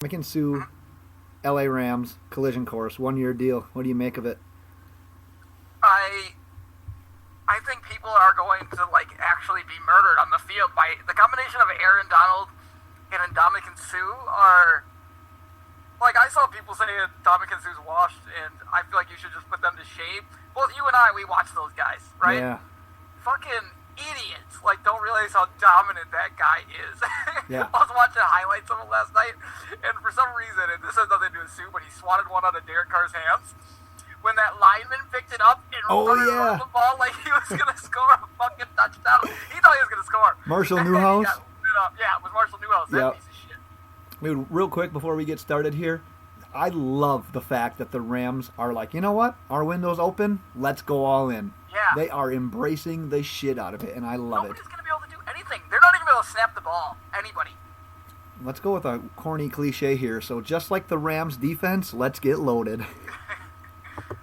Ndamukong Suh, LA Rams, collision course, 1-year deal. What do you make of it? I think people are going to actually be murdered on the field by the combination of Aaron Donald and Ndamukong Suh are I saw people say Ndamukong Suh's washed, and I feel like you should just put them to shame. Both you and I, we watch those guys, right? Yeah. Fucking idiots! Don't realize how dominant that guy is. Yeah. I was watching highlights of him last night, and for some reason, and this has nothing to do with Suh, but he swatted one out of Derek Carr's hands. When that lineman picked it up and run the ball like he was going to score a fucking touchdown. He thought he was going to score. Marshall Newhouse? Yeah, it was Marshall Newhouse, that piece of shit. Dude, real quick before we get started here, I love the fact that the Rams are like, you know what? Our window's open. Let's go all in. Yeah. They are embracing the shit out of it, and I love Nobody's going to be able to do anything. They're not even able to snap the ball. Anybody. Let's go with a corny cliche here. So just like the Rams defense, let's get loaded.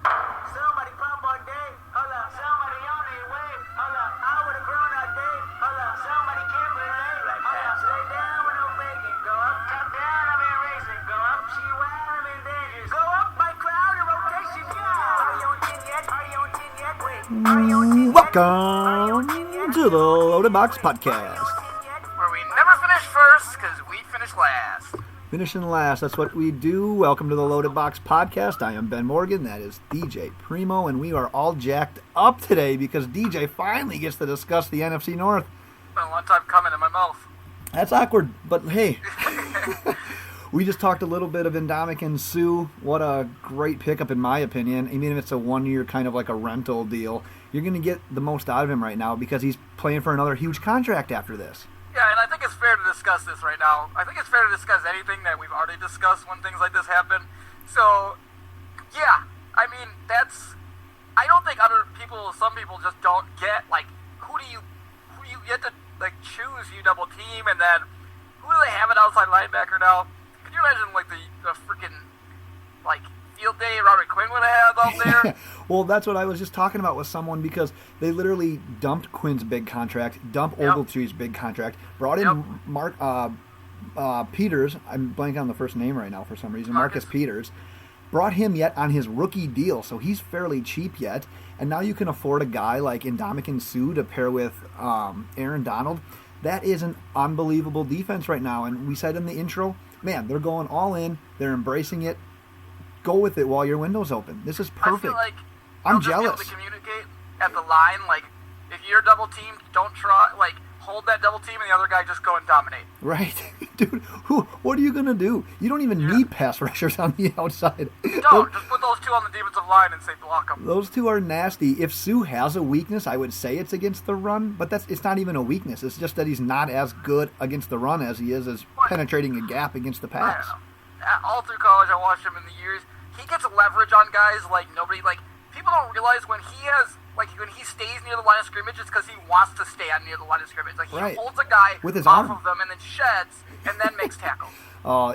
Somebody pump on Dave. Hold up. Somebody on their way. Hold up. I would have grown up Dave. Hold up. Somebody can't relate. Hold up. Stay down with no faking. Go up. Top down. I'm in racing. Go up. She wild. I'm in danger. Go up. My crowd in rotation. Party on 10 yet. Party on 10 yet. Wait. Party on 10 yet. Welcome to the Loaded Box Podcast. Where we never finish first because we finish last. Finishing last, that's what we do. Welcome to the Loaded Box Podcast. I am Ben Morgan, that is DJ Primo, and we are all jacked up today because DJ finally gets to discuss the NFC North. It's been a long time coming in my mouth. That's awkward, but hey. We just talked a little bit of Ndamukong Suh. What a great pickup in my opinion. Even if it's a 1-year kind of like a rental deal, you're going to get the most out of him right now because he's playing for another huge contract after this. Yeah, and I think it's fair to discuss this right now. I think it's fair to discuss anything that we've already discussed when things like this happen. So, yeah, I mean, I don't think some people just don't get, who do you get to, choose, you double team, and then who do they have at outside linebacker now? Could you imagine, the freaking, field day Robert Quinn would have had out there? Well, that's what I was just talking about with someone because they literally dumped Quinn's big contract, dumped Ogletree's big contract, brought in Mark Peters. I'm blanking on the first name right now for some reason. Marcus Peters. Brought him yet on his rookie deal, so he's fairly cheap yet. And now you can afford a guy like Ndamukong Suh to pair with Aaron Donald. That is an unbelievable defense right now. And we said in the intro, man, they're going all in. They're embracing it. Go with it while your window's open. This is perfect. I feel like I'm just jealous. Be able to communicate at the line, if you're double teamed, don't try, hold that double team and the other guy just go and dominate. Right. Dude, what are you going to do? You don't even need pass rushers on the outside. Don't. Just put those two on the defensive line and say block them. Those two are nasty. If Suh has a weakness, I would say it's against the run, but it's not even a weakness. It's just that he's not as good against the run as he is as penetrating a gap against the pass. All through college, I watched him in the years. He gets leverage on guys like nobody. People don't realize when he stays near the line of scrimmage, it's because he wants to stay near the line of scrimmage. He holds a guy with his off arm of them and then sheds and then makes tackles.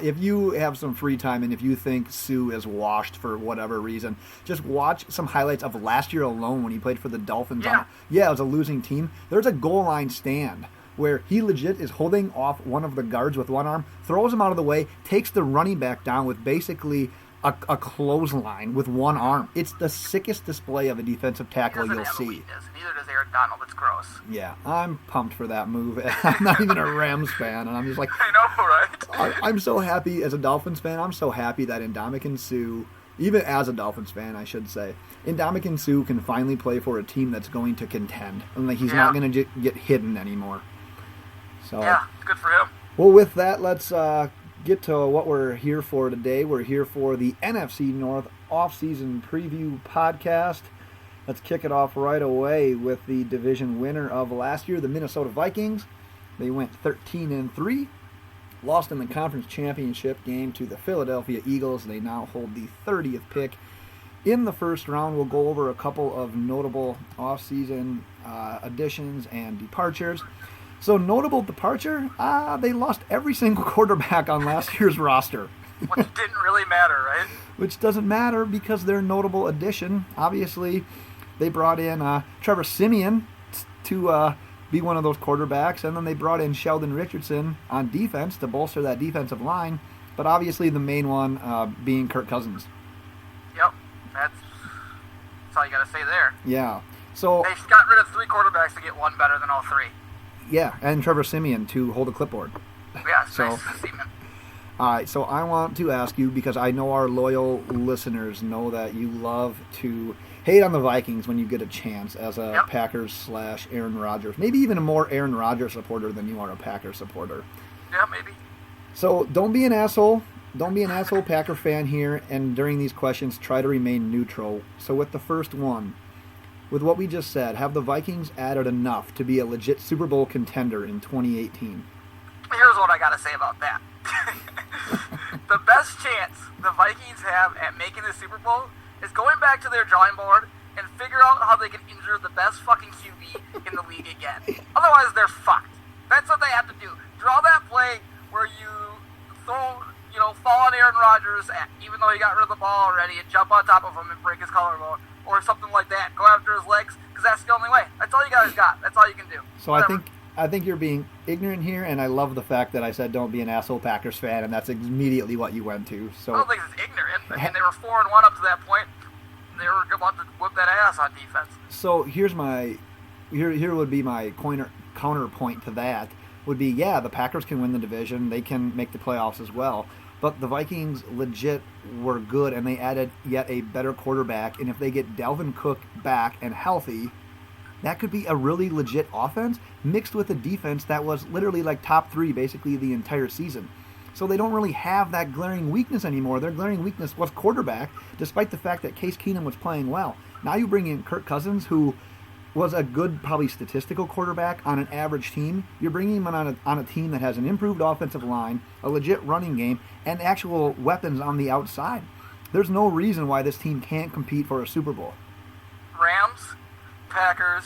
If you have some free time and if you think Suh is washed for whatever reason, just watch some highlights of last year alone when he played for the Dolphins. Yeah, it was a losing team. There's a goal line stand where he legit is holding off one of the guards with one arm, throws him out of the way, takes the running back down with basically a clothesline with one arm. It's the sickest display of a defensive tackle you'll see. Neither does Aaron Donald. It's gross. Yeah, I'm pumped for that move. I'm not even a Rams fan, and I'm just like, I know, right? I'm so happy as a Dolphins fan. I'm so happy that Ndamukong Suh, even as a Dolphins fan, I should say, Ndamukong Suh can finally play for a team that's going to contend, and he's not going to get hidden anymore. So yeah, it's good for him. Well, with that, let's get to what we're here for today. We're here for the NFC North Offseason Preview Podcast. Let's kick it off right away with the division winner of last year, the Minnesota Vikings. They went 13-3, lost in the conference championship game to the Philadelphia Eagles. They now hold the 30th pick in the first round. We'll go over a couple of notable offseason additions and departures. So, notable departure, they lost every single quarterback on last year's roster. Which didn't really matter, right? Which doesn't matter because their notable addition, obviously, they brought in Trevor Siemian to be one of those quarterbacks, and then they brought in Sheldon Richardson on defense to bolster that defensive line. But obviously the main one being Kirk Cousins. Yep, that's all you got to say there. Yeah. So They got rid of 3 quarterbacks to get one better than all 3. yeah, and Trevor Siemian to hold a clipboard. Yeah, So- nice to see him. All right, so I want to ask you, because I know our loyal listeners know that you love to hate on the Vikings when you get a chance as a Yep. Packers/Aaron Rodgers. Maybe even a more Aaron Rodgers supporter than you are a Packers supporter. Yeah, maybe. So don't be an asshole. Don't be an asshole Packer fan here, and during these questions, try to remain neutral. So with the first one, with what we just said, have the Vikings added enough to be a legit Super Bowl contender in 2018? Here's what I got to say about that. The best chance the Vikings have at making the Super Bowl is going back to their drawing board and figure out how they can injure the best fucking QB in the league again. Otherwise, they're fucked. That's what they have to do. Draw that play where you fall on Aaron Rodgers, even though he got rid of the ball already, and jump on top of him and break his collarbone, or something like that. Go after his legs, because that's the only way. That's all you guys got. That's all you can do. So Whatever. I think you're being ignorant here, and I love the fact that I said don't be an asshole Packers fan, and that's immediately what you went to. I So don't think it's ignorant. I mean, they were 4-1 up to that point. They were about to whip that ass on defense. so here would be my counterpoint to that would be, yeah, the Packers can win the division, they can make the playoffs as well, but the Vikings legit were good, and they added yet a better quarterback, and if they get Dalvin Cook back and healthy, that could be a really legit offense mixed with a defense that was literally like top 3 basically the entire season. So they don't really have that glaring weakness anymore. Their glaring weakness was quarterback, despite the fact that Case Keenum was playing well. Now you bring in Kirk Cousins, who was a good, probably statistical quarterback on an average team. You're bringing him on a team that has an improved offensive line, a legit running game, and actual weapons on the outside. There's no reason why this team can't compete for a Super Bowl. Rams, Packers,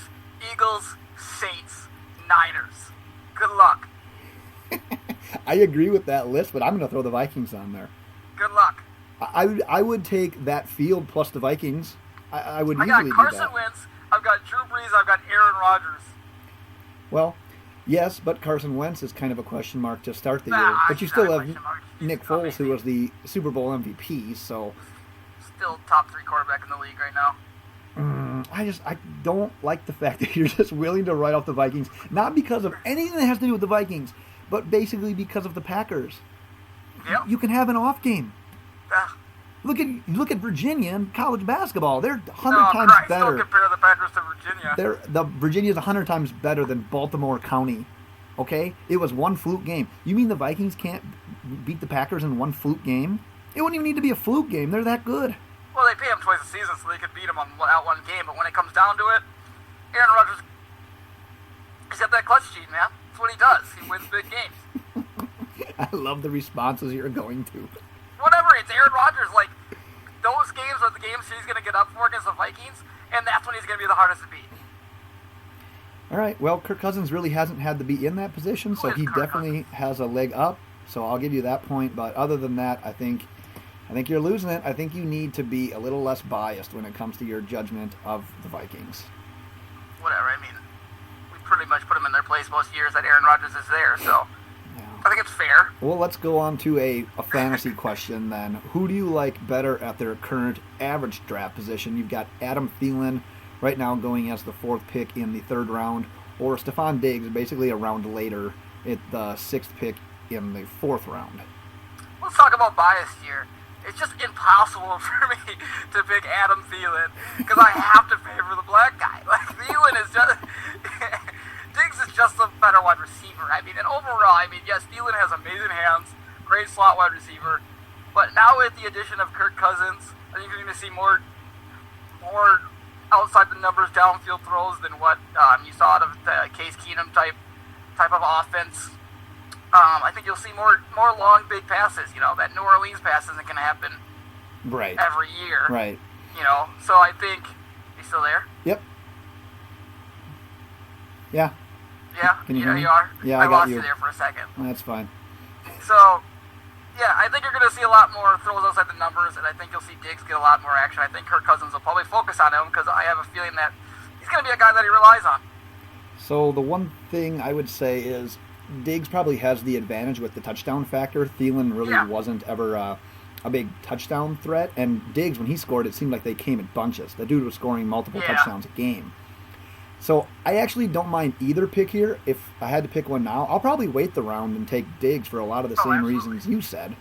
Eagles, Saints, Niners. Good luck. I agree with that list, but I'm going to throw the Vikings on there. Good luck. I would take that field plus the Vikings. I would I easily got do Carson that. Wentz. I've got Drew Brees. I've got Aaron Rodgers. Well, yes, but Carson Wentz is kind of a question mark to start the Nah, year. But you he's still not a have question mark. He's Nick Foles, who amazing. was the Super Bowl MVP. So Still top 3 quarterback in the league right now. I don't like the fact that you're just willing to write off the Vikings, not because of anything that has to do with the Vikings, but basically because of the Packers. Yep. You can have an off game. Ah, Look at Virginia in college basketball. They're 100 oh, times Christ, better. don't compare the Packers to Virginia. The Virginia's 100 times better than Baltimore County. Okay? It was one fluke game. You mean the Vikings can't beat the Packers in one fluke game? It wouldn't even need to be a fluke game. They're that good. Well, they pay him twice a season, so they could beat him on out one game. But when it comes down to it, Aaron Rodgers, he's got that clutch gene, man. That's what he does. He wins big games. I love the responses you're going to. Whatever, it's Aaron Rodgers. Like, those games are the games he's going to get up for against the Vikings, and that's when he's going to be the hardest to beat. All right. Well, Kirk Cousins really hasn't had to be in that position, so Who is he Kirk definitely has a leg up. So I'll give you that point. But other than that, I think you're losing it. I think you need to be a little less biased when it comes to your judgment of the Vikings. Whatever, I mean, we pretty much put him in their place most years that Aaron Rodgers is there, so I think it's fair. Well, let's go on to a fantasy question then. Who do you like better at their current average draft position? You've got Adam Thielen right now going as the 4th pick in the 3rd round, or Stephon Diggs basically a round later at the 6th pick in the 4th round. Let's talk about bias here. It's just impossible for me to pick Adam Thielen because I have to favor the black guy. Like, Thielen is just... Diggs is just a better wide receiver. I mean, and overall, I mean, yes, Thielen has amazing hands, great slot wide receiver, but now with the addition of Kirk Cousins, I think you're going to see more outside the numbers downfield throws than what you saw out of the Case Keenum type of offense. I think you'll see more long, big passes. You know, that New Orleans pass isn't going to happen Right. every year. Right. You know, so I think he's still there. Yep. Yeah. Yeah, Can you hear me? you are. Yeah, I I got lost you. you there for a second. That's fine. So, yeah, I think you're going to see a lot more throws outside the numbers, and I think you'll see Diggs get a lot more action. I think Kirk Cousins will probably focus on him because I have a feeling that he's going to be a guy that he relies on. So the one thing I would say is Diggs probably has the advantage with the touchdown factor. Thielen really Yeah. wasn't ever a big touchdown threat, and Diggs, when he scored, it seemed like they came in bunches. The dude was scoring multiple Yeah. touchdowns a game. So I actually don't mind either pick here. If I had to pick one now, I'll probably wait the round and take Diggs for a lot of the same absolutely. reasons you said.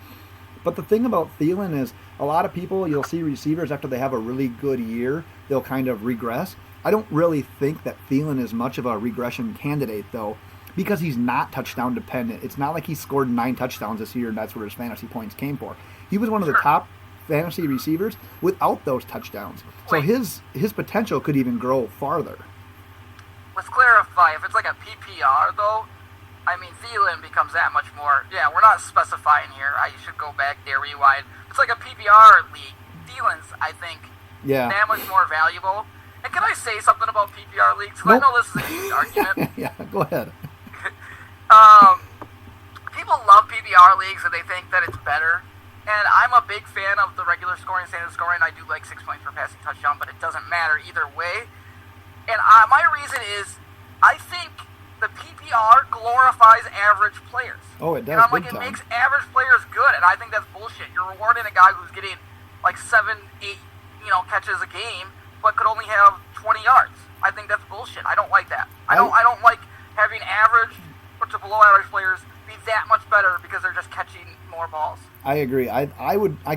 But the thing about Thielen is a lot of people, you'll see receivers after they have a really good year, they'll kind of regress. I don't really think that Thielen is much of a regression candidate, though, because he's not touchdown dependent. It's not like he scored 9 touchdowns this year and that's where his fantasy points came for. He was one of the top fantasy receivers without those touchdowns. So Wait. his potential could even grow farther. Let's clarify. If it's like a PPR, though, I mean, Thielen becomes that much more. Yeah, we're not specifying here. I should go back there, rewind. It's like a PPR league. Thielen's, I think, Yeah. that much more valuable. And can I say something about PPR leagues? Because Nope. I know this is a huge argument. Yeah, go ahead. People love PPR leagues and they think that it's better. And I'm a big fan of the regular scoring, standard scoring. I do like 6 points per passing touchdown, but it doesn't matter either way. And my reason is, I think the PPR glorifies average players. Oh, it does, And I'm like, big it time. makes average players good, and I think that's bullshit. You're rewarding a guy who's getting like 7, 8, catches a game, but could only have 20 yards. I think that's bullshit. I don't like that. I don't like having average or to below average players be that much better because they're just catching more balls. I agree. I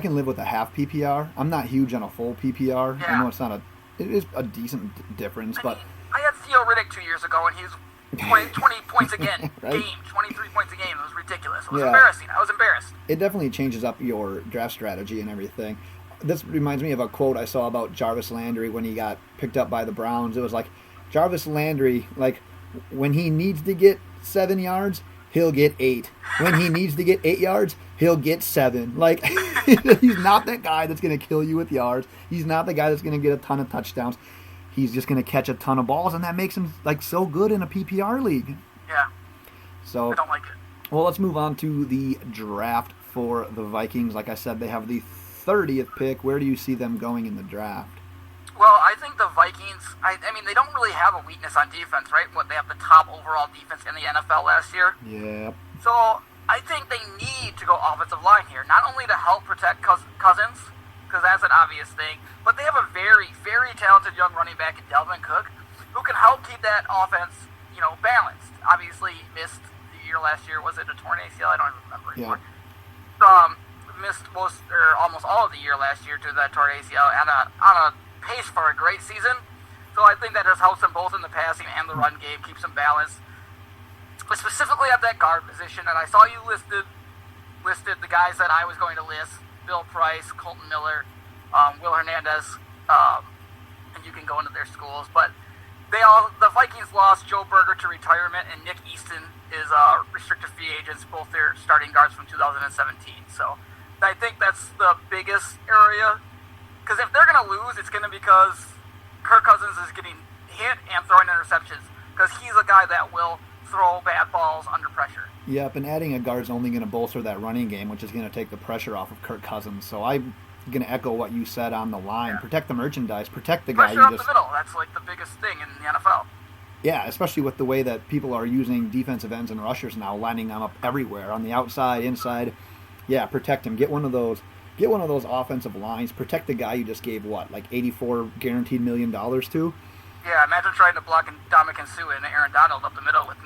can live with a half PPR. I'm not huge on a full PPR. I Yeah. know it is a decent difference, but I had Theo Riddick 2 years ago, and he was 20 points a game, Right. 23 points a game. It was ridiculous. It was Yeah. embarrassing. I was embarrassed. it definitely changes up your draft strategy and everything. This reminds me of a quote I saw about Jarvis Landry when he got picked up by the Browns. It was like, Jarvis Landry, like, when he needs to get 7 yards, he'll get 8. When he needs to get 8 yards, he'll get 7. Like, he's not that guy that's going to kill you with yards. He's not the guy that's going to get a ton of touchdowns. He's just going to catch a ton of balls, and that makes him, like, so good in a PPR league. Yeah, So, I don't like it. well, let's move on to the draft for the Vikings. Like I said, they have the 30th pick. Where do you see them going in the draft? Well, I think the Vikings, I mean, they don't really have a weakness on defense, right? They have the top overall defense in the NFL last year. Yeah. So I think they need to go offensive line here, not only to help protect Cousins, because that's an obvious thing, but they have a very, very talented young running back in Dalvin Cook who can help keep that offense, balanced. Obviously, missed the year last year. Was it a torn ACL? I don't even remember anymore. Missed most or almost all of the year last year due to that torn ACL and on a pace for a great season. So I think that just helps them both in the passing and the run game, keeps them balanced. But specifically at that guard position, and I saw you listed the guys that I was going to list: Bill Price, Colton Miller, Will Hernandez, and you can go into their schools. But the Vikings lost Joe Berger to retirement, and Nick Easton is restricted free agents, both their starting guards from 2017. So I think that's the biggest area. Because if they're going to lose, it's going to be because Kirk Cousins is getting hit and throwing interceptions. Because he's a guy that will throw bad balls under pressure. Yep, and adding a guard's only going to bolster that running game, which is going to take the pressure off of Kirk Cousins. So I'm going to echo what you said on the line. Yeah. Protect the merchandise. Protect the guy Pressure you up just... the middle. That's like the biggest thing in the NFL. Yeah, especially with the way that people are using defensive ends and rushers now, lining them up everywhere, on the outside, inside. Yeah, protect him. Get one of those offensive lines. Protect the guy you just gave, like $84 guaranteed million to? Yeah, imagine trying to block Dominican Sue and Aaron Donald up the middle with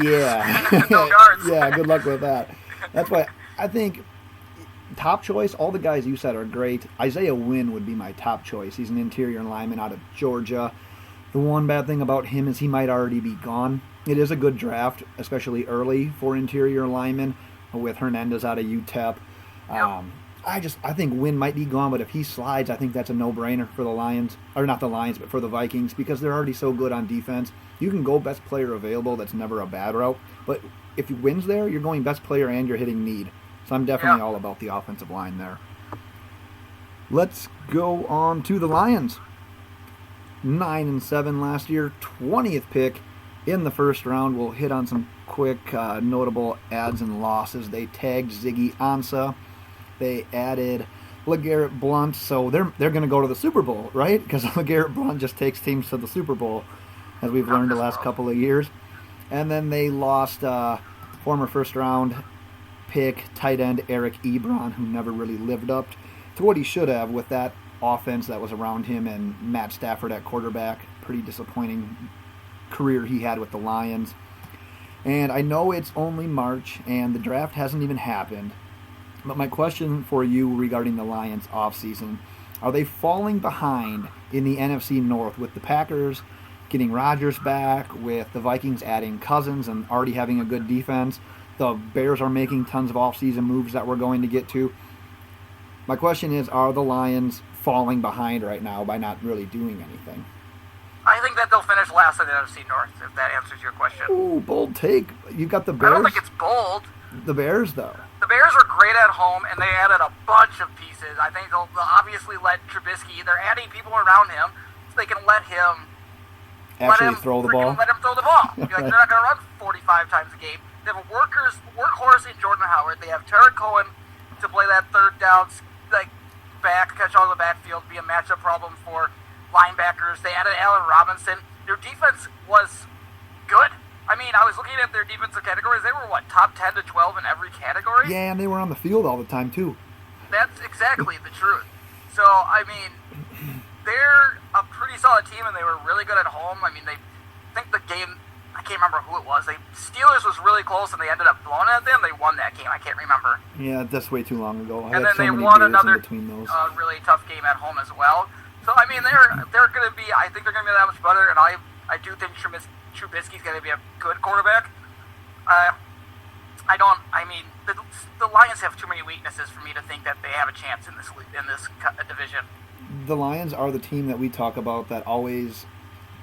Yeah. no guards. Yeah, good luck with that. That's why I think top choice, all the guys you said are great. Isaiah Wynn would be my top choice. He's an interior lineman out of Georgia. The one bad thing about him is he might already be gone. It is a good draft, especially early for interior linemen with Hernandez out of UTEP. Yep. I think Wynn might be gone, but if he slides, I think that's a no-brainer for the Lions. Or not the Lions, but for the Vikings, because they're already so good on defense. You can go best player available. That's never a bad route. But if he wins there, you're going best player and you're hitting need. So I'm definitely all about the offensive line there. Let's go on to the Lions. 9-7 last year, 20th pick in the first round. We'll hit on some quick notable adds and losses. They tagged Ziggy Ansah. They added LeGarrette Blount, so they're going to go to the Super Bowl, right? Because LeGarrette Blount just takes teams to the Super Bowl, as we've learned the last couple of years. And then they lost former first-round pick tight end Eric Ebron, who never really lived up to what he should have with that offense that was around him and Matt Stafford at quarterback. Pretty disappointing career he had with the Lions. And I know it's only March and the draft hasn't even happened, but my question for you regarding the Lions offseason, are they falling behind in the NFC North with the Packers getting Rodgers back, with the Vikings adding Cousins and already having a good defense? The Bears are making tons of offseason moves that we're going to get to. My question is, are the Lions falling behind right now by not really doing anything? I think that they'll finish last in the NFC North, if that answers your question. Ooh, bold take. You got the Bears? I don't think it's bold. The Bears, though. The Bears are great at home, and they added a bunch of pieces. I think they'll obviously let Trubisky, they're adding people around him, so they can let him throw the ball. Let him throw the ball. They're not going to run 45 times a game. They have a workhorse in Jordan Howard. They have Tarek Cohen to play that third down, back, catch all the backfield, be a matchup problem for linebackers. They added Allen Robinson. Their defense was good. I mean, I was looking at their defensive categories. They were, top 10 to 12 in every category? Yeah, and they were on the field all the time, too. That's exactly the truth. So, I mean, they're a pretty solid team, and they were really good at home. I mean, I think the game, I can't remember who it was. Steelers was really close, and they ended up blowing it at them. They won that game. I can't remember. Yeah, that's way too long ago. And then they won another really tough game at home as well. So, I mean, they're going to be, I think they're going to be that much better, and I do think Trubisky's going to be a good quarterback. The Lions have too many weaknesses for me to think that they have a chance in this division. The Lions are the team that we talk about that always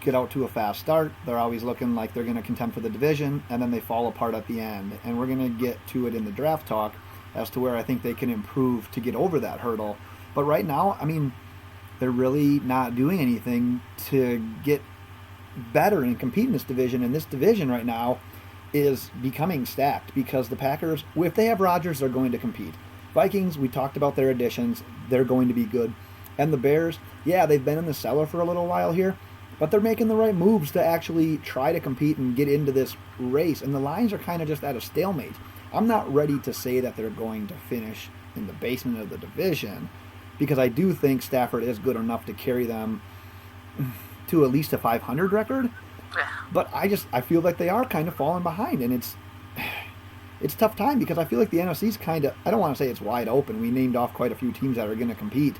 get out to a fast start. They're always looking like they're going to contend for the division, and then they fall apart at the end. And we're going to get to it in the draft talk as to where I think they can improve to get over that hurdle. But right now, I mean, they're really not doing anything to get better and compete in this division. And this division right now is becoming stacked because the Packers, if they have Rodgers, they're going to compete. Vikings, we talked about their additions. They're going to be good. And the Bears, yeah, they've been in the cellar for a little while here, but they're making the right moves to actually try to compete and get into this race. And the Lions are kind of just at a stalemate. I'm not ready to say that they're going to finish in the basement of the division because I do think Stafford is good enough to carry them to at least a 500 record. But I feel like they are kind of falling behind, and it's tough time because I feel like the NFC's kind of, I don't want to say it's wide open. We named off quite a few teams that are going to compete.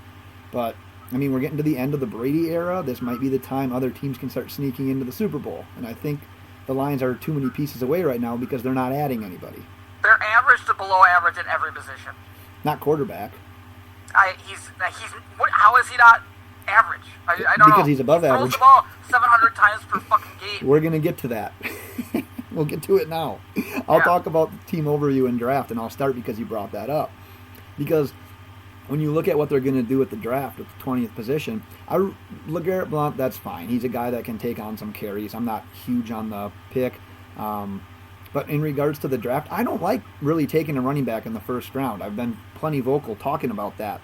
But, I mean, we're getting to the end of the Brady era. This might be the time other teams can start sneaking into the Super Bowl. And I think the Lions are too many pieces away right now because they're not adding anybody. They're average to below average at every position. Not quarterback. How is he not average? I don't know. Because he's above average. He throws the ball 700 times per fucking game. We're going to get to that. We'll get to it now. I'll talk about the team overview and draft, and I'll start because you brought that up. Because when you look at what they're going to do at the draft at the 20th position, LeGarrette Blount, that's fine. He's a guy that can take on some carries. I'm not huge on the pick. But in regards to the draft, I don't like really taking a running back in the first round. I've been plenty vocal talking about that.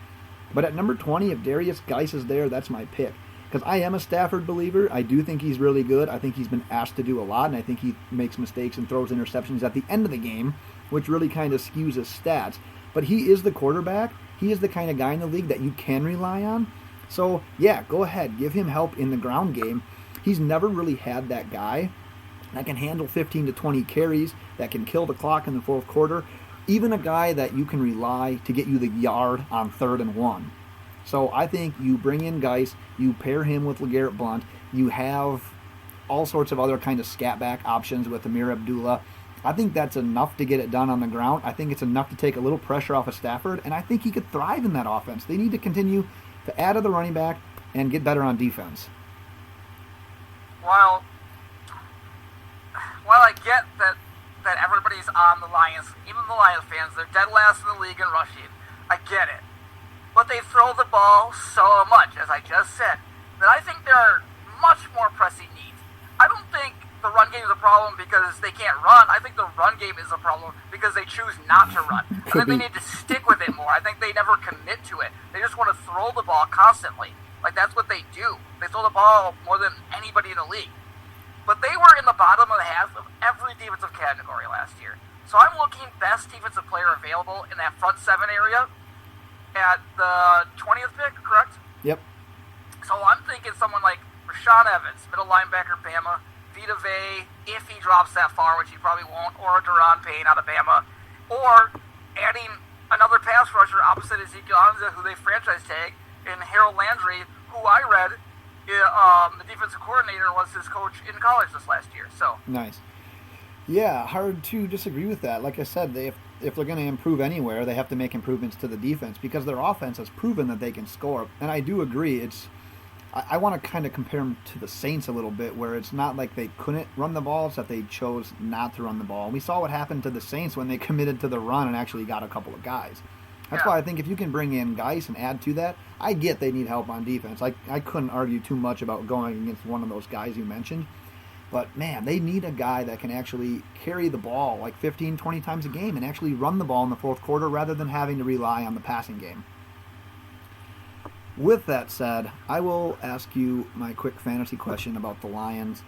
But at number 20, if Darius Geis is there, that's my pick. Because I am a Stafford believer. I do think he's really good. I think he's been asked to do a lot, and I think he makes mistakes and throws interceptions at the end of the game, which really kind of skews his stats. But he is the quarterback. He is the kind of guy in the league that you can rely on. So, yeah, go ahead. Give him help in the ground game. He's never really had that guy that can handle 15 to 20 carries, that can kill the clock in the fourth quarter, even a guy that you can rely to get you the yard on 3rd and 1. So I think you bring in Geis, you pair him with LeGarrette Blount, you have all sorts of other kind of scat back options with Amir Abdullah. I think that's enough to get it done on the ground. I think it's enough to take a little pressure off of Stafford, and I think he could thrive in that offense. They need to continue to add to the running back and get better on defense. While I get that everybody's on the Lions, even the Lions fans, they're dead last in the league in rushing. I get it. But they throw the ball so much, as I just said, that I think there are much more pressing needs. I don't think the run game is a problem because they can't run. I think the run game is a problem because they choose not to run. I think they need to stick with it more. I think they never commit to it. They just want to throw the ball constantly. Like, that's what they do. They throw the ball more than anybody in the league. But they were in the bottom of the half of every defensive category last year. So I'm looking best defensive player available in that front 7 area at the 20th pick, correct? Yep. So I'm thinking someone like Rashawn Evans, middle linebacker, Bama, Vita Vea, if he drops that far, which he probably won't, or Deron Payne out of Bama, or adding another pass rusher opposite Ezekiel Anza, who they franchise tag, and Harold Landry, who I read, the defensive coordinator was his coach in college this last year. So nice. Yeah, hard to disagree with that. Like I said, if they're going to improve anywhere, they have to make improvements to the defense because their offense has proven that they can score. And I do agree. I want to kind of compare them to the Saints a little bit, where it's not like they couldn't run the ball, it's that they chose not to run the ball. And we saw what happened to the Saints when they committed to the run and actually got a couple of guys. That's why I think if you can bring in guys and add to that, I get they need help on defense. I couldn't argue too much about going against one of those guys you mentioned. But, man, they need a guy that can actually carry the ball like 15, 20 times a game and actually run the ball in the fourth quarter rather than having to rely on the passing game. With that said, I will ask you my quick fantasy question about the Lions.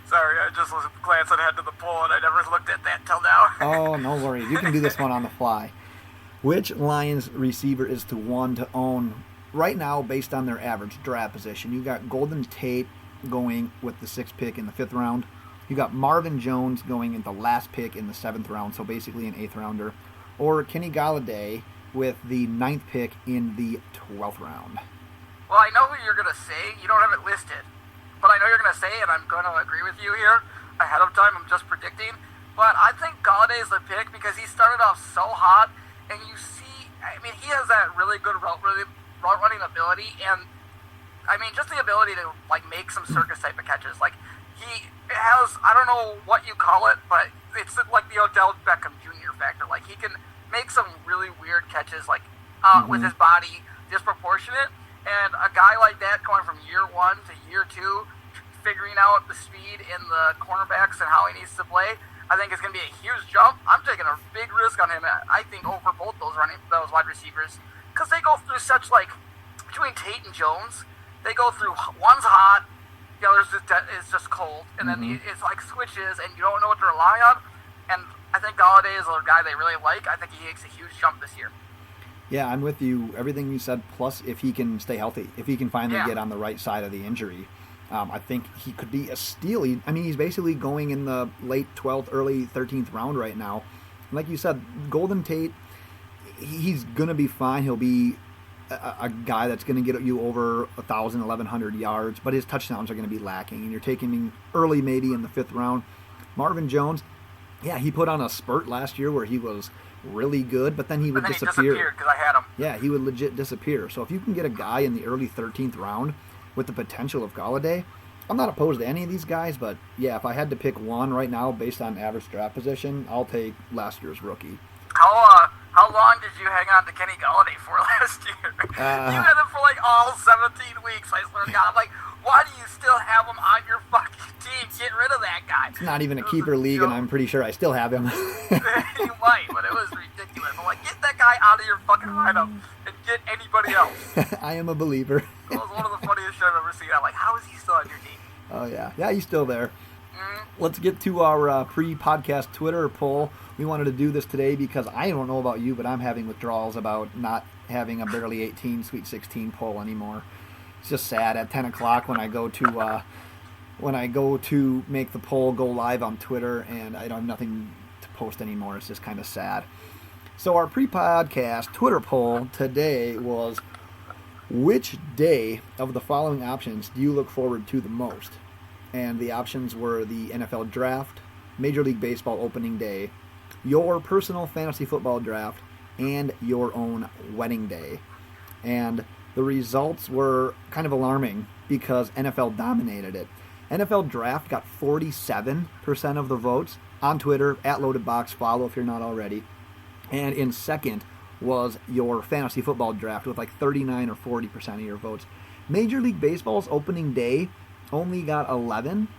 Sorry, I just was glancing ahead to the poll and I never looked at that till now. Oh, no worries. You can do this one on the fly. Which Lions receiver is to own right now based on their average draft position? You got Golden Tate going with the 6th pick in the 5th round. You got Marvin Jones going in the last pick in the 7th round, so basically an 8th rounder. Or Kenny Galladay with the 9th pick in the 12th round. Well, I know who you're going to say. You don't have it listed. But I know you're going to say, and I'm going to agree with you here ahead of time. I'm just predicting. But I think Galladay is the pick because he started off so hot, and you see, I mean, he has that really good route running ability, and I mean, just the ability to like make some circus type of catches. Like he has, I don't know what you call it, but it's like the Odell Beckham Jr. factor. Like he can make some really weird catches, like with his body disproportionate. And a guy like that going from year 1 to year 2, figuring out the speed in the cornerbacks and how he needs to play, I think it's going to be a huge jump. I'm taking a big risk on him, I think, over both those wide receivers. Because they go through such, like, between Tate and Jones, they go through, one's hot, the other's just cold, and then it's like switches, and you don't know what to rely on. And I think Galladay is a guy they really like. I think he makes a huge jump this year. Yeah, I'm with you. Everything you said, plus if he can stay healthy, if he can finally get on the right side of the injury, I think he could be a steal. He's basically going in the late 12th, early 13th round right now. Like you said, Golden Tate, he's going to be fine. He'll be a guy that's going to get you over 1,000, 1,100 yards, but his touchdowns are going to be lacking, and you're taking him early maybe in the 5th round. Marvin Jones, yeah, he put on a spurt last year where he was really good, but then he would disappear. He disappeared because I had him. Yeah, he would legit disappear. So if you can get a guy in the early 13th round with the potential of Galladay, I'm not opposed to any of these guys, but yeah, if I had to pick one right now based on average draft position, I'll take last year's rookie. How long did you hang on to Kenny Galladay for last year? You had him for like all 17 weeks, I swear to God. I'm like, why do you still have him on your fucking team? Get rid of that guy. It's not even a keeper league, and I'm pretty sure I still have him. You might, but it was ridiculous. I'm like, get that guy out of your fucking lineup and get anybody else. I am a believer. It was one of the funniest shit I've ever seen. I'm like, how is he still on your team? Oh, yeah. Yeah, he's still there. Let's get to our pre-podcast Twitter poll. We wanted to do this today because I don't know about you, but I'm having withdrawals about not having a barely 18 Sweet 16 poll anymore. It's just sad at 10 o'clock when I go to make the poll go live on Twitter, and I don't have nothing to post anymore. It's just kind of sad. So our pre-podcast Twitter poll today was, which day of the following options do you look forward to the most? And the options were the NFL Draft, Major League Baseball Opening Day, your personal fantasy football draft, and your own wedding day. And the results were kind of alarming because NFL dominated it. NFL Draft got 47% of the votes on Twitter, @LoadedBox, follow if you're not already. And in second was your fantasy football draft with like 39 or 40% of your votes. Major League Baseball's opening day only got 11,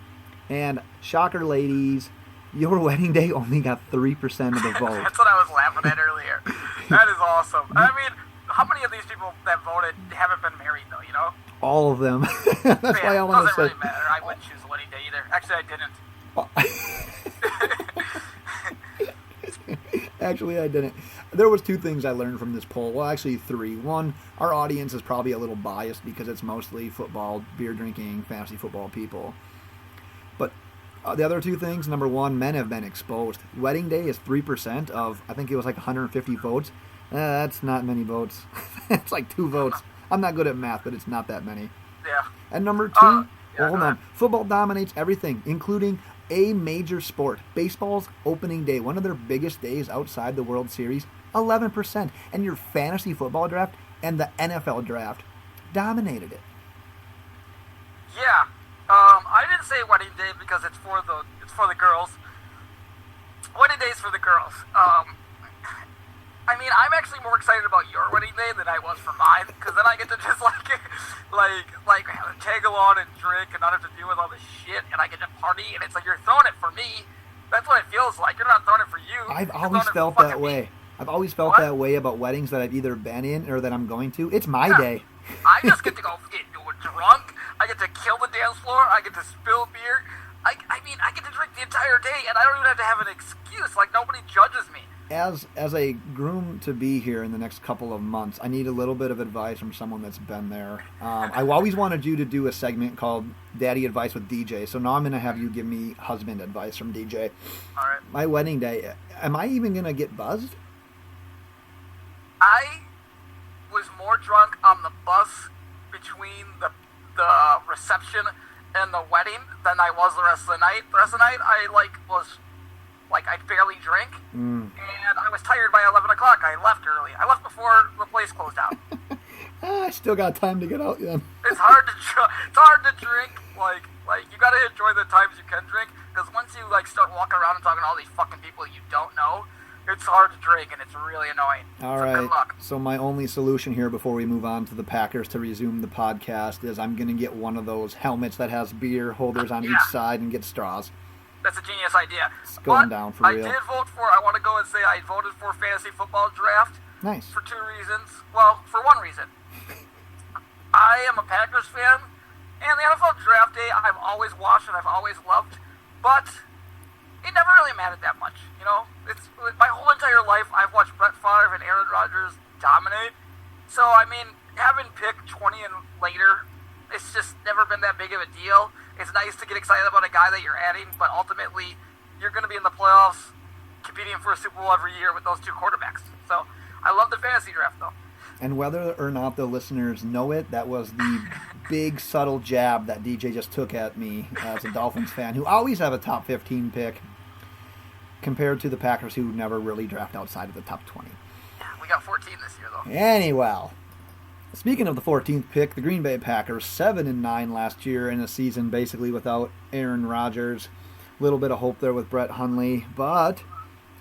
and shocker, ladies, your wedding day only got 3% of the vote. That's what I was laughing at earlier. That is awesome. I mean, how many of these people that voted haven't been married, though, you know? All of them. That's why I want to say. It doesn't really matter. I wouldn't choose a wedding day either. Actually, I didn't. Actually, I didn't. There was two things I learned from this poll. Well, actually, three. One, our audience is probably a little biased because it's mostly football, beer drinking, fantasy football people. But the other two things, number one, men have been exposed. Wedding day is 3% of, I think it was like 150 votes. That's not many votes. It's like 2 votes. I'm not good at math, but it's not that many. Yeah. And number two, hold on. Football dominates everything, including a major sport. Baseball's opening day, one of their biggest days outside the World Series, 11%. And your fantasy football draft and the NFL draft dominated it. Yeah. I didn't say wedding day because it's for the girls. Wedding day is for the girls. I mean, I'm actually more excited about your wedding day than I was for mine, because then I get to just like tag along and drink and not have to deal with all this shit, and I get to party, and it's like you're throwing it for me. That's what it feels like. You're not throwing it for you. I've always felt that way. I've always felt that way about weddings that I've either been in or that I'm going to. It's my day. I just get to go get drunk. I get to kill the dance floor. I get to spill beer. I mean, I get to drink the entire day, and I don't even have to have an excuse. Like, nobody judges me. As a groom to be here in the next couple of months, I need a little bit of advice from someone that's been there. I always wanted you to do a segment called Daddy Advice with DJ, so now I'm going to have you give me husband advice from DJ. All right. My wedding day, am I even going to get buzzed? I was more drunk on the bus between the reception and the wedding than I was the rest of the night. The rest of the night, I I'd barely drink, and I was tired by 11 o'clock. I left early. I left before the place closed down. I still got time to get out then. It's hard to drink. Like you got to enjoy the times you can drink, because once you start walking around and talking to all these fucking people you don't know, it's hard to drink, and it's really annoying. All so right. Good luck. So my only solution here before we move on to the Packers to resume the podcast is I'm going to get one of those helmets that has beer holders on each side and get straws. That's a genius idea. It's going down for real. I did vote for, I want to go and say I voted for fantasy football draft. Nice. For 2 reasons. Well, for one reason. I am a Packers fan, and the NFL draft day I've always watched and I've always loved, but it never really mattered that much, you know? It's my whole entire life I've watched Brett Favre and Aaron Rodgers dominate. So, I mean, having picked 20 and later, it's just never been that big of a deal. It's nice to get excited about a guy that you're adding, but ultimately, you're going to be in the playoffs competing for a Super Bowl every year with those 2 quarterbacks. So, I love the fantasy draft, though. And whether or not the listeners know it, that was the big, subtle jab that DJ just took at me as a Dolphins fan, who always have a top 15 pick, compared to the Packers, who never really draft outside of the top 20. Yeah, we got 14 this year, though. Anyway, speaking of the 14th pick, the Green Bay Packers, 7-9 last year in a season basically without Aaron Rodgers. A little bit of hope there with Brett Hundley, but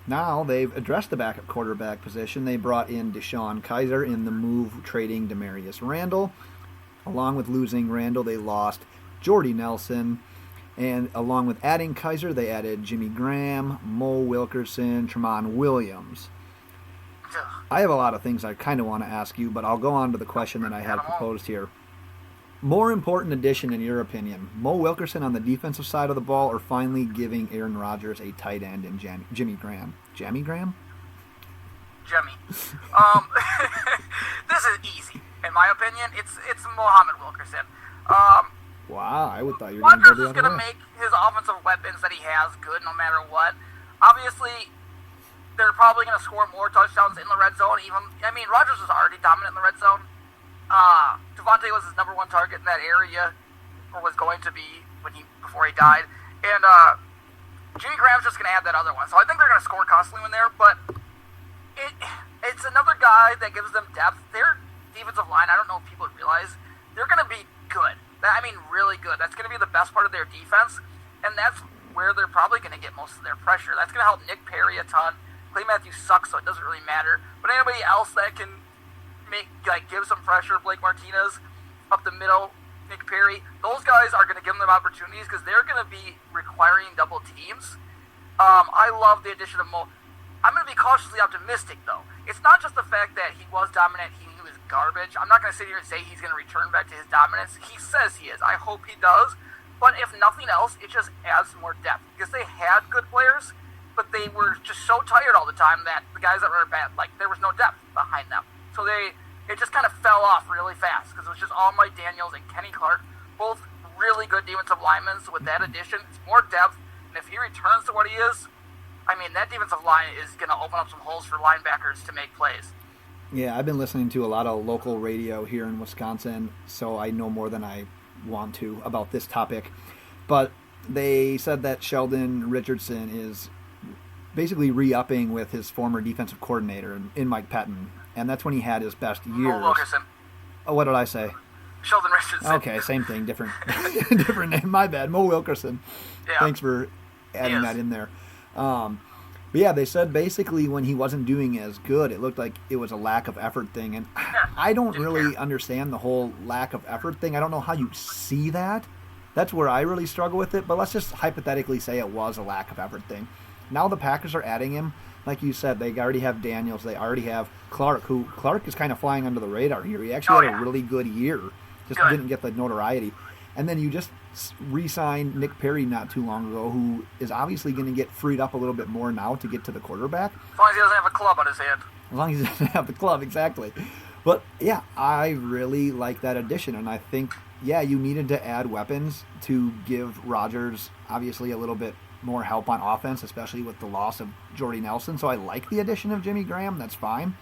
now they've addressed the backup quarterback position. They brought in Deshaun Kaiser in the move trading Demarius Randall. Along with losing Randall, they lost Jordy Nelson. And along with adding Kaiser, they added Jimmy Graham, Mo Wilkerson, Tremont Williams. I have a lot of things I kind of want to ask you, but I'll go on to the question that I had proposed here. More important addition, in your opinion, Mo Wilkerson on the defensive side of the ball, or finally giving Aaron Rodgers a tight end in Jimmy Graham? Jammy Graham? Jimmy. This is easy, in my opinion. It's Muhammad Wilkerson. Wow, I would thought you were going to go the Rodgers is other going to way. make his offensive weapons that he has good no matter what. Obviously, they're probably going to score more touchdowns in the red zone. Rodgers was already dominant in the red zone. Devontae was his number 1 target in that area, or was going to be before he died. And Jimmy Graham's just going to add that other one. So I think they're going to score constantly in there, but it's another guy that gives them depth. Their defensive line, I don't know if people realize, they're going to be good. Really good. That's going to be the best part of their defense, and that's where they're probably going to get most of their pressure. That's going to help Nick Perry a ton. Clay Matthews sucks, so it doesn't really matter. But anybody else that can give some pressure, Blake Martinez up the middle, Nick Perry, those guys are going to give them opportunities because they're going to be requiring double teams. I love the addition of Mo. I'm going to be cautiously optimistic, though. It's not just the fact that he was dominant, he was garbage. I'm not going to sit here and say he's going to return back to his dominance. He says he is. I hope he does. But if nothing else, it just adds more depth. Because they had good players, but they were just so tired all the time that the guys that were bad, like, there was no depth behind them. So it just kind of fell off really fast because it was just all Mike Daniels and Kenny Clark, both really good defensive linemen. So with that addition, it's more depth, and if he returns to what he is, I mean, that defensive line is going to open up some holes for linebackers to make plays. Yeah, I've been listening to a lot of local radio here in Wisconsin, so I know more than I want to about this topic. But they said that Sheldon Richardson is basically re-upping with his former defensive coordinator in Mike Pettin, and that's when he had his best years. Mo Wilkerson. Oh, what did I say? Sheldon Richardson. Okay, same thing, different different name. My bad. Mo Wilkerson. Yeah. Thanks for adding that in there. But yeah, they said basically when he wasn't doing as good, it looked like it was a lack of effort thing, and I don't really understand the whole lack of effort thing. I don't know how you see that. That's where I really struggle with it, but let's just hypothetically say it was a lack of effort thing. Now the Packers are adding him. Like you said, they already have Daniels. They already have Clark, who Clark is kind of flying under the radar here. He actually had a really good year, just didn't get the notoriety. And then you just re-signed Nick Perry not too long ago, who is obviously going to get freed up a little bit more now to get to the quarterback. As long as he doesn't have a club on his hand. As long as he doesn't have the club, exactly. But, yeah, I really like that addition, and I think, yeah, you needed to add weapons to give Rodgers, obviously, a little bit more help on offense, especially with the loss of Jordy Nelson. So I like the addition of Jimmy Graham. That's fine.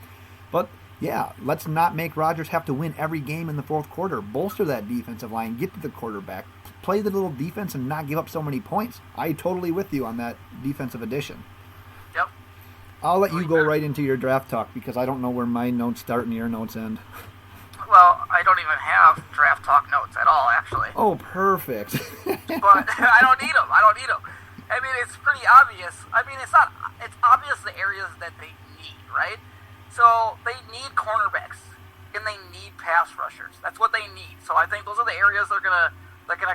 But, yeah, let's not make Rodgers have to win every game in the fourth quarter. Bolster that defensive line. Get to the quarterback. Play the little defense and not give up so many points. I totally with you on that defensive addition. Yep. I'll let you go right into your draft talk because I don't know where my notes start and your notes end. Well, I don't even have draft talk notes at all, actually. Oh, perfect. But I don't need them. I mean, it's pretty obvious. I mean, it's obvious the areas that they need, right? So they need cornerbacks and they need pass rushers. That's what they need. So I think those are the areas they're gonna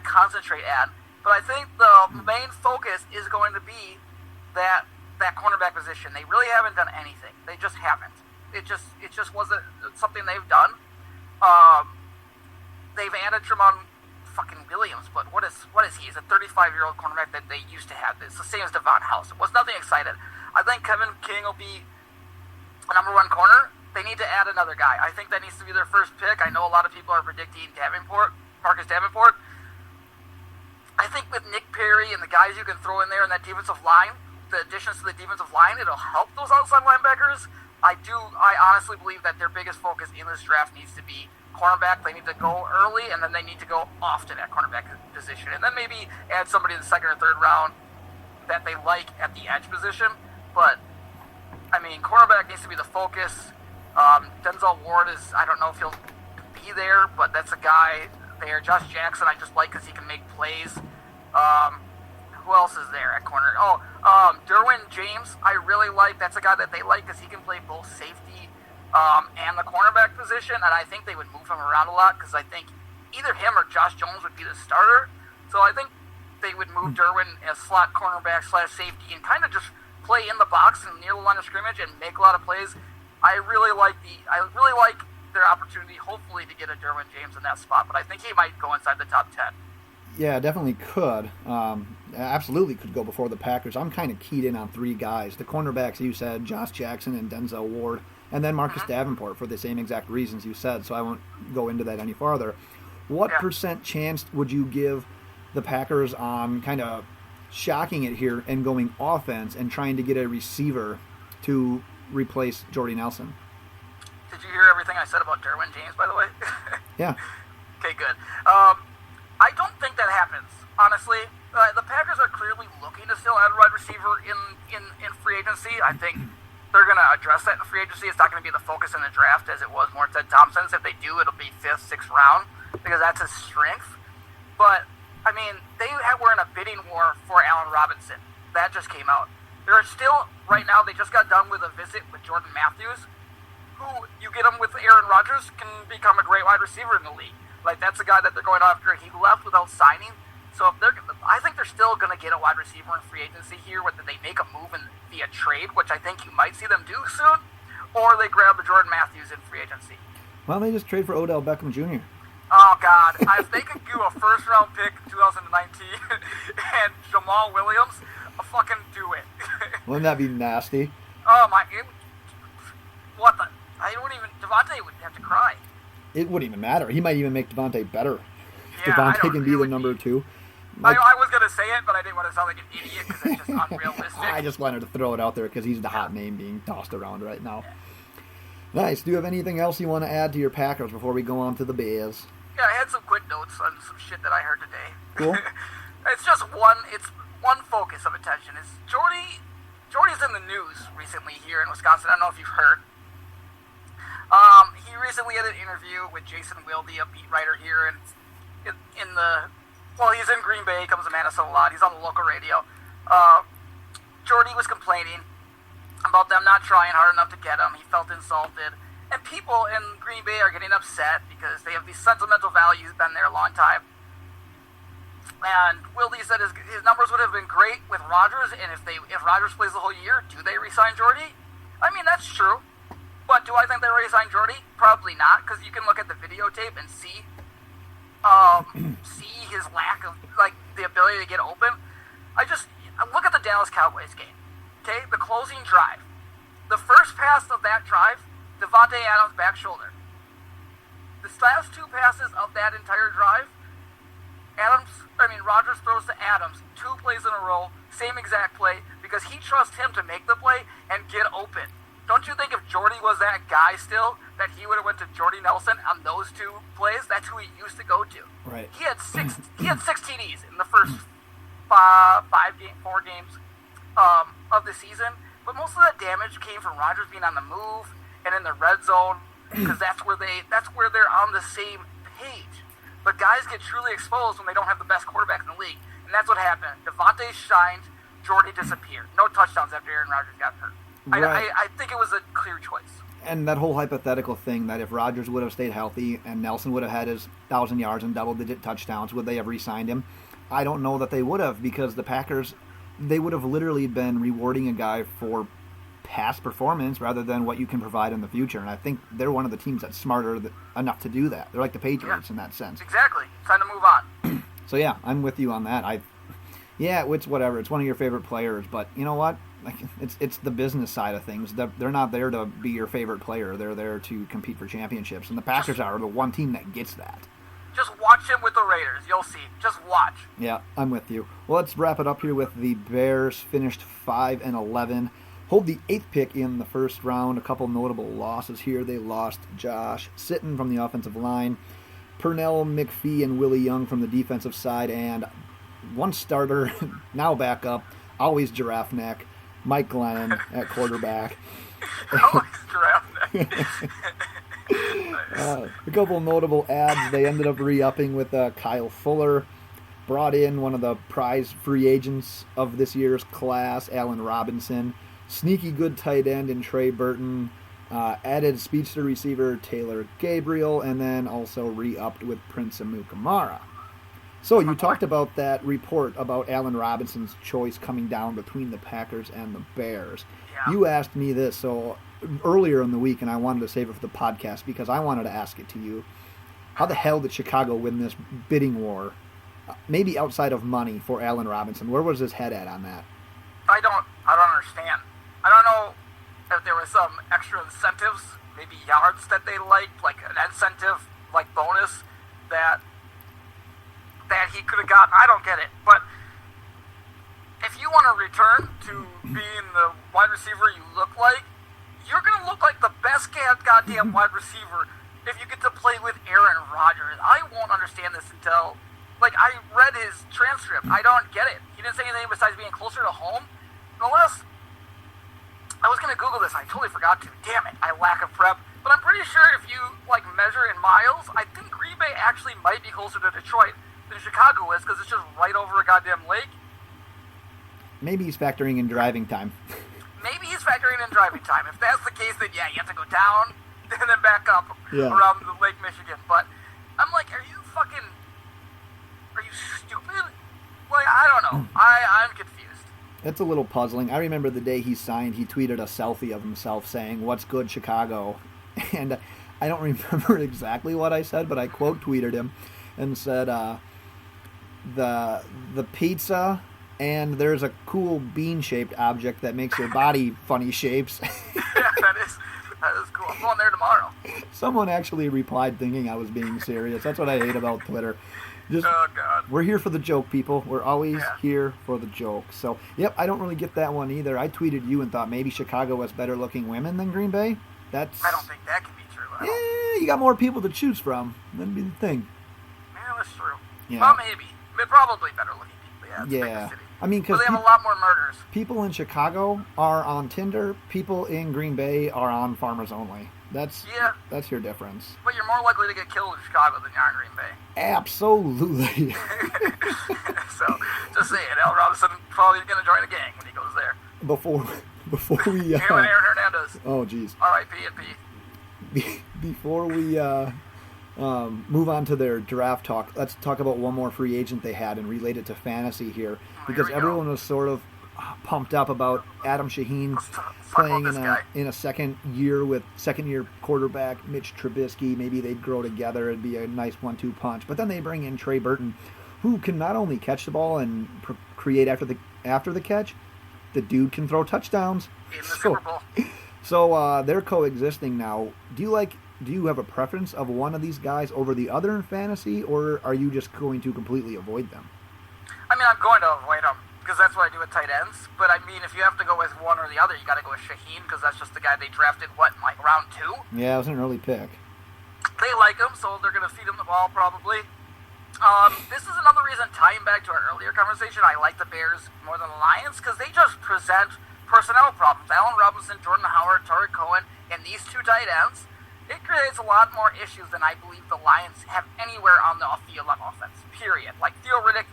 concentrate at. But I think the main focus is going to be that cornerback position. They really haven't done anything. They just haven't. It just wasn't something they've done. They've added Tremont fucking Williams, but what is he? He's a 35-year-old cornerback that they used to have. It's the same as Devon House. It was nothing excited. I think Kevin King will be a number one corner. They need to add another guy. I think that needs to be their first pick. I know a lot of people are predicting Marcus Davenport. I think with Nick Perry and the guys you can throw in there in that defensive line, the additions to the defensive line, it'll help those outside linebackers. I honestly believe that their biggest focus in this draft needs to be cornerback. They need to go early, and then they need to go often at cornerback position, and then maybe add somebody in the second or third round that they like at the edge position. But I mean, cornerback needs to be the focus. Denzel Ward I don't know if he'll be there, but that's a guy there. Josh Jackson I just like because he can make plays. Who else is there at corner? Derwin James I really like. That's a guy that they like because he can play both safety and the cornerback position, and I think they would move him around a lot because I think either him or Josh Jones would be the starter. So I think they would move Derwin as slot cornerback / safety and kind of just play in the box and near the line of scrimmage and make a lot of plays. I really like their opportunity, hopefully, to get a Derwin James in that spot, but I think he might go inside the top 10. Yeah, definitely could. Absolutely could go before the Packers. I'm kind of keyed in on three guys. The cornerbacks you said, Josh Jackson and Denzel Ward, and then Marcus Davenport for the same exact reasons you said, so I won't go into that any farther. What percent chance would you give the Packers on kind of shocking it here and going offense and trying to get a receiver to replace Jordy Nelson? Did you hear everything I said about Derwin James, by the way? Yeah. Okay, good. I don't think that happens, honestly. The Packers are clearly looking to still add a wide receiver in free agency. I think they're going to address that in free agency. It's not going to be the focus in the draft as it was more Ted Thompson's. If they do, it'll be 5th, 6th round because that's his strength. But, I mean, were in a bidding war for Allen Robinson. That just came out. They're still, right now, they just got done with a visit with Jordan Matthews, who, you get him with Aaron Rodgers, can become a great wide receiver in the league. Like, that's a guy that they're going after. He left without signing. So I think they're still going to get a wide receiver in free agency here, whether they make a move via trade, which I think you might see them do soon, or they grab a Jordan Matthews in free agency. Well, they just trade for Odell Beckham Jr. Oh, God. If they could do a first-round pick in 2019 and Jamal Williams, I'll fucking do it. Wouldn't that be nasty? Oh my! What the? I don't even. Devontae would have to cry. It wouldn't even matter. He might even make Devontae better. Yeah, Devontae can be the number 2. Like, I was gonna say it, but I didn't want to sound like an idiot because it's just unrealistic. I just wanted to throw it out there because he's the hot name being tossed around right now. Nice. Do you have anything else you want to add to your Packers before we go on to the Bears? Yeah, I had some quick notes on some shit that I heard today. Cool. It's just one focus of attention. Is Jordy's in the news recently here in Wisconsin. I don't know if you've heard. He recently had an interview with Jason Wilde, a beat writer here, and he's in Green Bay. He comes to Minnesota a lot. He's on the local radio. Jordy was complaining about them not trying hard enough to get him. He felt insulted. And people in Green Bay are getting upset because they have these sentimental values, been there a long time. And Wilde said his numbers would have been great with Rodgers, and if Rodgers plays the whole year, do they re-sign Jordy? I mean, that's true. But do I think they re-sign Jordy? Probably not, because you can look at the videotape and see his lack of, like, the ability to get open. I look at the Dallas Cowboys game. Okay, the closing drive. The first pass of that drive, Devontae Adams back shoulder. The last 2 passes of that entire drive, Rodgers throws to Adams 2 plays in a row, same exact play, because he trusts him to make the play and get open. Don't you think if Jordy was that guy still, that he would have went to Jordy Nelson on those 2 plays? That's who he used to go to. Right. He had 6 TDs in the first 4 games of the season, but most of that damage came from Rodgers being on the move and in the red zone, because that's where they're on the same page. But guys get truly exposed when they don't have the best quarterback in the league, and that's what happened. Devontae shined, Jordy disappeared. No touchdowns after Aaron Rodgers got hurt. Right. I think it was a clear choice. And that whole hypothetical thing that if Rodgers would have stayed healthy and Nelson would have had his 1,000 yards and double-digit touchdowns, would they have re-signed him? I don't know that they would have, because the Packers, they would have literally been rewarding a guy for past performance rather than what you can provide in the future. And I think they're one of the teams that's smarter enough to do that. They're like the Patriots in that sense. Exactly. Time to move on. So yeah, I'm with you on that. It's whatever. It's one of your favorite players, but you know what? Like, it's the business side of things. They're not there to be your favorite player. They're there to compete for championships, and the Packers are the one team that gets that. Just watch him with the Raiders. You'll see. Just watch. Yeah, I'm with you. Well, let's wrap it up here with the Bears. Finished 5-11. Hold the 8th pick in the first round. A couple notable losses here. They lost Josh Sitton from the offensive line, Pernell McPhee and Willie Young from the defensive side, and one starter, now back up, always giraffe neck, Mike Glennon at quarterback. Always giraffe neck. A couple notable adds. They ended up re-upping with Kyle Fuller. Brought in one of the prize free agents of this year's class, Allen Robinson. Sneaky good tight end in Trey Burton. Added speedster receiver Taylor Gabriel. And then also re-upped with Prince Amukamara. So you talked about that report about Allen Robinson's choice coming down between the Packers and the Bears. Yeah. You asked me this earlier in the week, and I wanted to save it for the podcast because I wanted to ask it to you. How the hell did Chicago win this bidding war, maybe outside of money, for Allen Robinson? Where was his head at on that? I don't understand. I don't know if there was some extra incentives, maybe yards that they liked, like an incentive, like bonus that he could have gotten. I don't get it. But if you want to return to being the wide receiver you look like, you're going to look like the best goddamn wide receiver if you get to play with Aaron Rodgers. I won't understand this until, I read his transcript. I don't get it. He didn't say anything besides being closer to home. Unless, I was going to Google this. I totally forgot to. Damn it. I lack of prep. But I'm pretty sure if you, measure in miles, I think Green Bay actually might be closer to Detroit than Chicago is, because it's just right over a goddamn lake. Maybe he's factoring in driving time. Maybe he's factoring in driving time. If that's the case, then yeah, you have to go down and then back up around the Lake Michigan. But I'm like, are you stupid? I don't know. I'm confused. It's a little puzzling. I remember the day he signed, he tweeted a selfie of himself saying, "What's good, Chicago?" And I don't remember exactly what I said, but I quote tweeted him and said, the pizza and there's a cool bean-shaped object that makes your body funny shapes. Yeah, that is cool. I'm going there tomorrow. Someone actually replied thinking I was being serious. That's what I hate about Twitter. Just, Oh, God. we're here for the joke, people. We're always Yeah. here for the joke. So, yep, I don't really get that one either. I tweeted you and thought maybe Chicago has better-looking women than Green Bay. I don't think that can be true. You got more people to choose from. That'd be the thing. Yeah, that's true. Yeah. Well, maybe. But probably better looking people. Yeah, it's a bigger city. I mean, But because they have a lot more murders. people in Chicago are on Tinder. People in Green Bay are on Farmers Only. That's your difference. But you're more likely to get killed in Chicago than you are in Green Bay. Absolutely. So, just saying, Al Robinson probably going to join a gang when he goes there. Before we Him and Aaron Hernandez. oh geez. R.I.P. and P. Before we move on to their draft talk, let's talk about one more free agent they had and relate it to fantasy here, because Here we go. everyone was sort of pumped up about Adam Shaheen Let's talk playing about this guy. in a second year quarterback Mitch Trubisky. Maybe they'd grow together. It'd be a nice 1-2 punch. But then they bring in Trey Burton, who can not only catch the ball and create after the catch, the dude can throw touchdowns. In the Super Bowl. So they're coexisting now. Do you have a preference of one of these guys over the other in fantasy, or are you just going to completely avoid them? I mean, I'm going to avoid him because that's what I do with tight ends. But I mean, if you have to go with one or the other, you got to go with Shaheen because that's just the guy they drafted, in like round 2? Yeah, it was an early pick. They like him, so they're going to feed him the ball probably. This is another reason, tying back to our earlier conversation, I like the Bears more than the Lions because they just present personnel problems. Allen Robinson, Jordan Howard, Tariq Cohen, and these 2 tight ends. It creates a lot more issues than I believe the Lions have anywhere on the field on offense, period. Like Theo Riddick,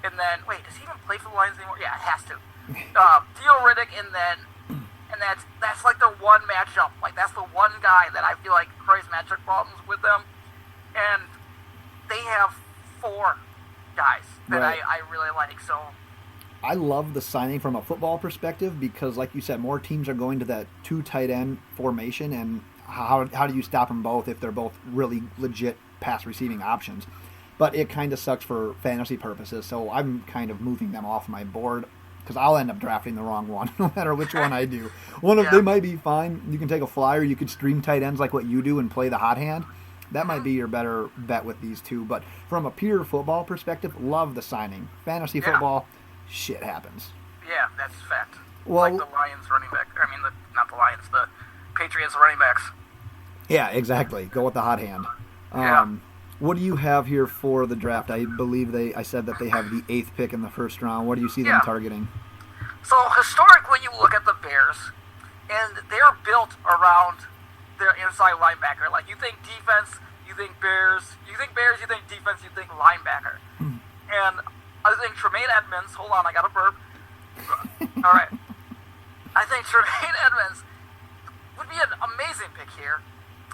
and then, wait, does he even play for the Lions anymore? Yeah, it has to. Theo Riddick, and that's like their one matchup. Like, that's the one guy that I feel like creates matchup problems with them. And they have 4 guys that Right. I really like, so... I love the signing from a football perspective because, like you said, more teams are going to that 2 tight end formation, and how do you stop them both if they're both really legit pass receiving options? But it kind of sucks for fantasy purposes, so I'm kind of moving them off my board because I'll end up drafting the wrong one no matter which one I do. They might be fine. You can take a flyer, you could stream tight ends like what you do and play the hot hand. That might be your better bet with these 2. But from a pure football perspective, love the signing. Fantasy football, shit happens. Yeah, that's a fact. Well, Like the Lions running back. I mean, not the Lions, the Patriots running backs. yeah, exactly. Go with the hot hand. Yeah. What do you have here for the draft? I believe I said that they have the 8th pick in the first round. What do you see them Yeah. targeting? So historically, you look at the Bears, and they're built around their inside linebacker. Like, you think defense, you think Bears, you think defense, you think linebacker. And I think Tremaine Edmonds, hold on, I got a burp. All right. I think Tremaine Edmonds would be an amazing pick here,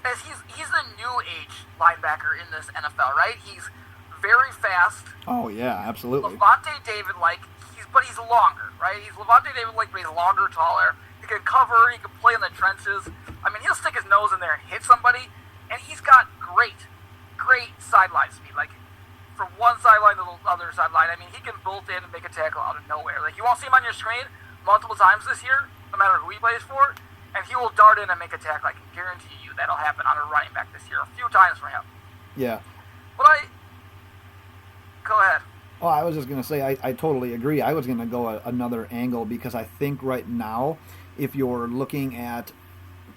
as he's the new age linebacker in this NFL, right? He's very fast. Oh, yeah, absolutely. Levante David, but he's longer, right? He's Levante David, but he's longer, taller. He can cover, he can play in the trenches. I mean, he'll stick his nose in there and hit somebody, and he's got great sideline speed. Like, from one sideline to the other sideline, I mean, he can bolt in and make a tackle out of nowhere. Like, you won't see him on your screen multiple times this year, no matter who he plays for, and he will dart in and make a tackle. I can guarantee you that'll happen on a running back this year a few times for him. Yeah. But go ahead. Oh, I was just going to say, I totally agree. I was going to go another angle because I think right now, if you're looking at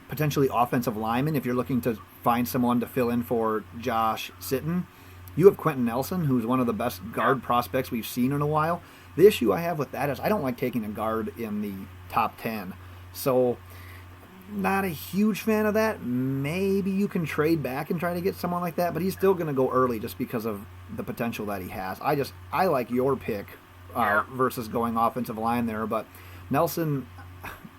potentially offensive linemen, if you're looking to find someone to fill in for Josh Sitton, you have Quentin Nelson, who's one of the best guard prospects we've seen in a while. The issue I have with that is I don't like taking a guard in the top 10. So, not a huge fan of that. Maybe you can trade back and try to get someone like that, but he's still going to go early just because of the potential that he has. I like your pick versus going offensive line there, but Nelson,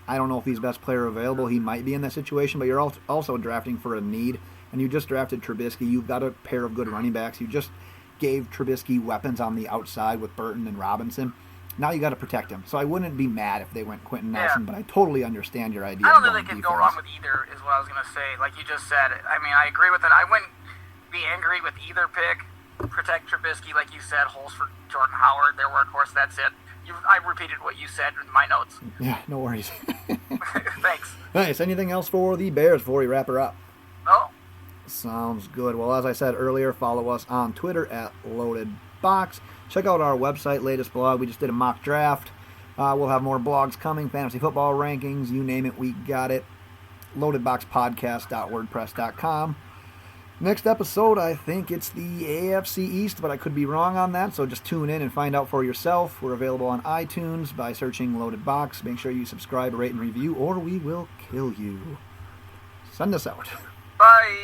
I don't know if he's best player available. He might be in that situation, but you're also drafting for a need, and you just drafted Trubisky. You've got a pair of good running backs. You just gave Trubisky weapons on the outside with Burton and Robinson. Now you got to protect him. So I wouldn't be mad if they went Quentin Nelson, but I totally understand your idea. I don't of think they going can go wrong with either, is what I was going to say. Like you just said, I mean, I agree with it. I wouldn't be angry with either pick. Protect Trubisky, like you said, holes for Jordan Howard, their workhorse, that's it. I repeated what you said in my notes. Yeah, no worries. Thanks. Nice. Anything else for the Bears before we wrap her up? No. Sounds good. Well, as I said earlier, follow us on Twitter at LoadedBox. Check out our website, latest blog. We just did a mock draft. We'll have more blogs coming, fantasy football rankings, you name it, we got it. LoadedBoxPodcast.wordpress.com. Next episode, I think it's the AFC East, but I could be wrong on that, so just tune in and find out for yourself. We're available on iTunes by searching Loaded Box. Make sure you subscribe, rate, and review, or we will kill you. Send us out. Bye.